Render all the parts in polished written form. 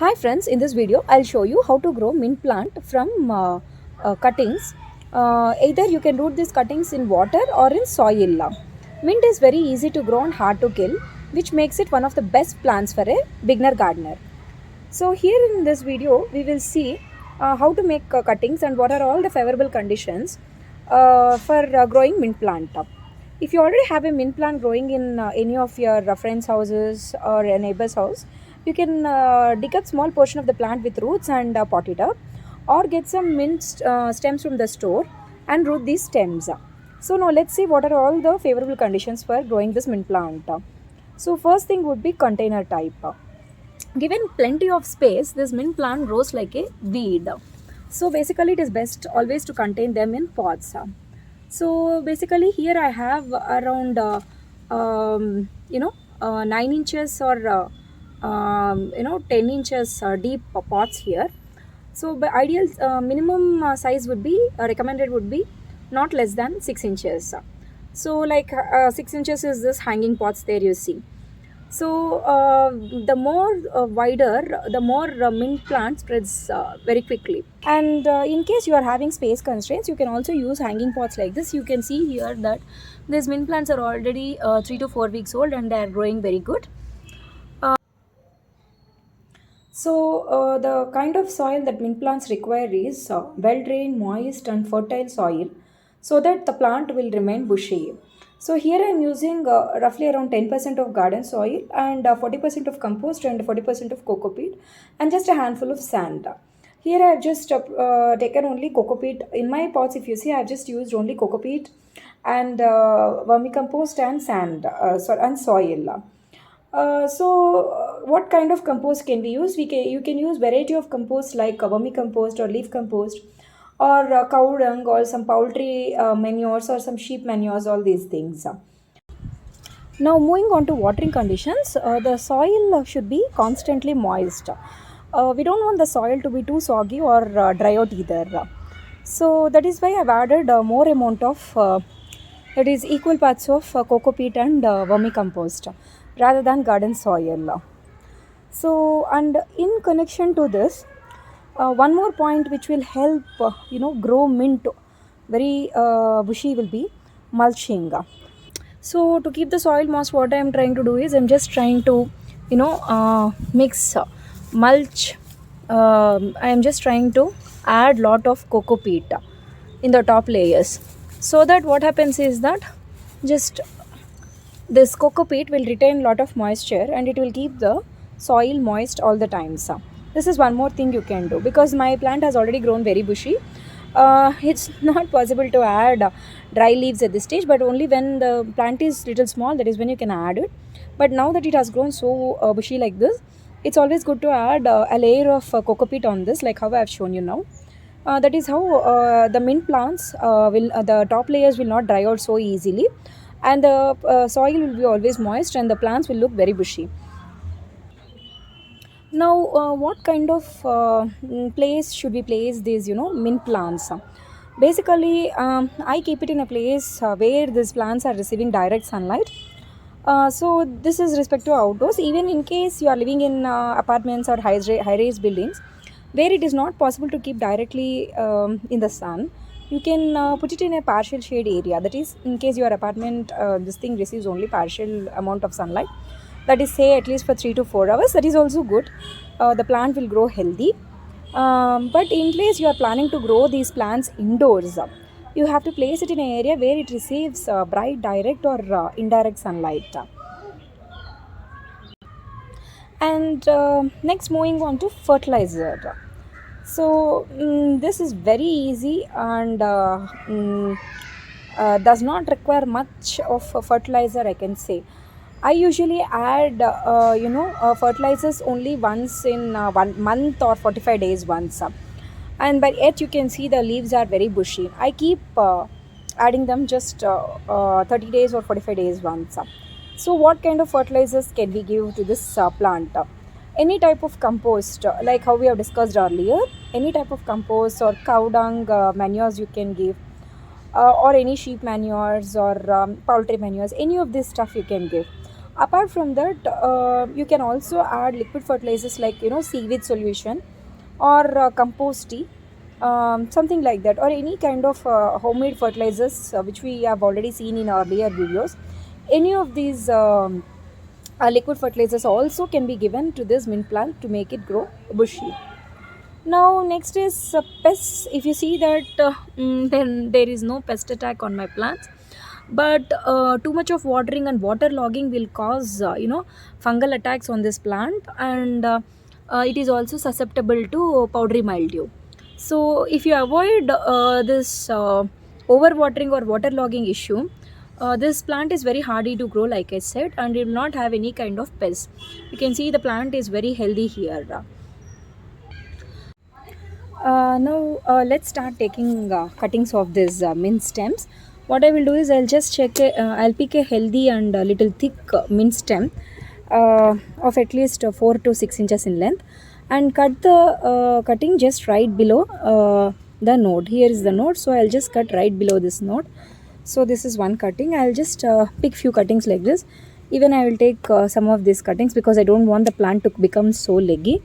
Hi friends, in this video I'll show you how to grow mint plant from cuttings. Either you can root these cuttings in water or in soil. Mint is very easy to grow and hard to kill, which makes it one of the best plants for a beginner gardener. So here in this video we will see how to make cuttings and what are all the favorable conditions for growing mint plant. If you already have a mint plant growing in any of your friends' houses or a neighbor's house, you can dig up small portion of the plant with roots and pot it up, or get some mint stems from the store and root these stems. So now let's see what are all the favorable conditions for growing this mint plant. So first thing would be container type. Given plenty of space, this mint plant grows like a weed. So basically it is best always to contain them in pots. So basically here I have around 9 inches or 10 inches deep pots here. So the ideal minimum size would be recommended would be not less than 6 inches. So like 6 inches is this hanging pots there you see. So the more wider, the more mint plant spreads very quickly. And in case you are having space constraints, you can also use hanging pots like this. You can see here that these mint plants are already 3 to 4 weeks old and they are growing very good. So the kind of soil that mint plants require is well-drained, moist and fertile soil so that the plant will remain bushy. So here I am using roughly around 10% of garden soil and 40% of compost and 40% of coco peat and just a handful of sand. Here I have just taken only coco peat. In my pots, if you see, I have just used only coco peat and vermicompost and sand and soil. What kind of compost can we use? You can use variety of compost like vermicompost or leaf compost or cow dung or some poultry manures or some sheep manures, all these things. Now moving on to watering conditions, the soil should be constantly moist. We don't want the soil to be too soggy or dry out either. So that is why I've added more amount of that is equal parts of coco peat and vermicompost rather than garden soil. So and in connection to this, one more point which will help grow mint very bushy will be mulching. So to keep the soil moist, what I am trying to do is I'm just trying to mix mulch. I am just trying to add lot of coco peat in the top layers, so that what happens is that just this coco peat will retain lot of moisture and it will keep the soil moist all the time. So this is one more thing you can do, because my plant has already grown very bushy. It's not possible to add dry leaves at this stage, but only when the plant is little small, that is when you can add it. But now that it has grown so bushy like this, it's always good to add a layer of coco peat on this, like how I have shown you now. That is how the mint plants will the top layers will not dry out so easily, and the soil will be always moist and the plants will look very bushy. Now what kind of place should we place these mint plants? Basically I keep it in a place where these plants are receiving direct sunlight. So this is respect to outdoors. Even in case you are living in apartments or high-rise buildings where it is not possible to keep directly in the sun, you can put it in a partial shade area. That is, in case your apartment this thing receives only partial amount of sunlight, that is say at least for 3 to 4 hours, that is also good. The plant will grow healthy. But in case you are planning to grow these plants indoors, you have to place it in an area where it receives bright direct or indirect sunlight. And next, moving on to fertilizer. So this is very easy and does not require much of a fertilizer, I can say. I usually add fertilizers only once in 1 month or 45 days once. And by yet you can see the leaves are very bushy. I keep adding them just 30 days or 45 days once. So what kind of fertilizers can we give to this plant? Any type of compost, like how we have discussed earlier, any type of compost or cow dung manures you can give, or any sheep manures or poultry manures, any of this stuff you can give. Apart from that, you can also add liquid fertilizers like seaweed solution or compost tea, something like that, or any kind of homemade fertilizers which we have already seen in earlier videos. Any of these liquid fertilizers also can be given to this mint plant to make it grow bushy. Now next is pests. If you see that, then there is no pest attack on my plants, but too much of watering and water logging will cause fungal attacks on this plant, and it is also susceptible to powdery mildew. So if you avoid this overwatering or water logging issue, this plant is very hardy to grow, like I said, and it will not have any kind of pests. You can see the plant is very healthy here. Now let's start taking cuttings of these mint stems. What I will do is I'll pick a healthy and little thick mint stem of at least 4 to 6 inches in length, and cut the cutting just right below the node. Here is the node, so I'll just cut right below this node. So this is one cutting. I'll just pick few cuttings like this. Even I will take some of these cuttings because I don't want the plant to become so leggy.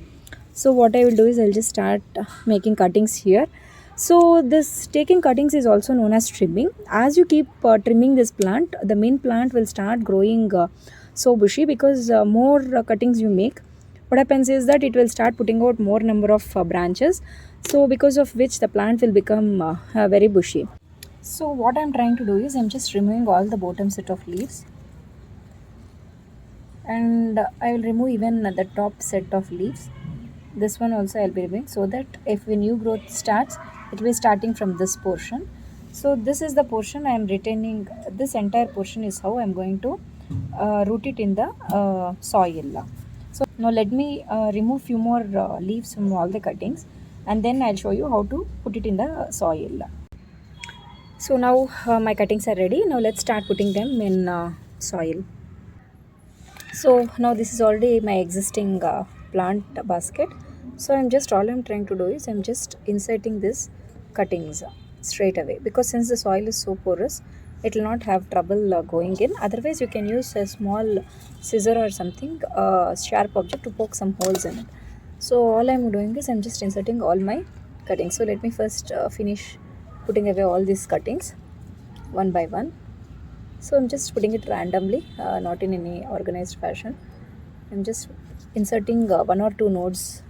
So what I will do is I'll just start making cuttings here. So this taking cuttings is also known as trimming. As you keep trimming this plant, the main plant will start growing so bushy, because more cuttings you make, what happens is that it will start putting out more number of branches, so because of which the plant will become very bushy. So what I'm trying to do is I'm just removing all the bottom set of leaves, and I will remove even the top set of leaves. This one also I'll be removing, so that if a new growth starts, it will be starting from this portion. So this is the portion I am retaining. This entire portion is how I am going to root it in the soil. So now let me remove few more leaves from all the cuttings, and then I'll show you how to put it in the soil. So now my cuttings are ready. Now let's start putting them in soil. So now this is already my existing plant basket. So all I'm trying to do is I'm just inserting this cuttings straight away, because since the soil is so porous, it will not have trouble going in. Otherwise you can use a small scissor or something sharp object to poke some holes in it. So all I'm doing is I'm just inserting all my cuttings. So let me first finish putting away all these cuttings one by one. So I'm just putting it randomly, not in any organized fashion. I'm just inserting one or two nodes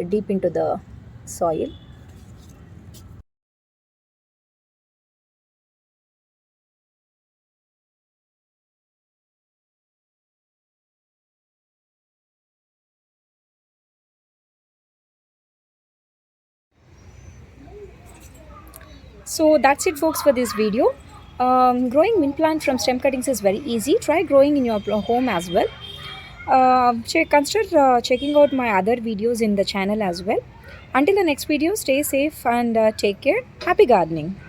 deep into the soil. So that's it folks for this video. Growing mint plant from stem cuttings is very easy. Try growing in your home as well. Consider checking out my other videos in the channel as well. Until the next video, stay safe and take care. Happy gardening.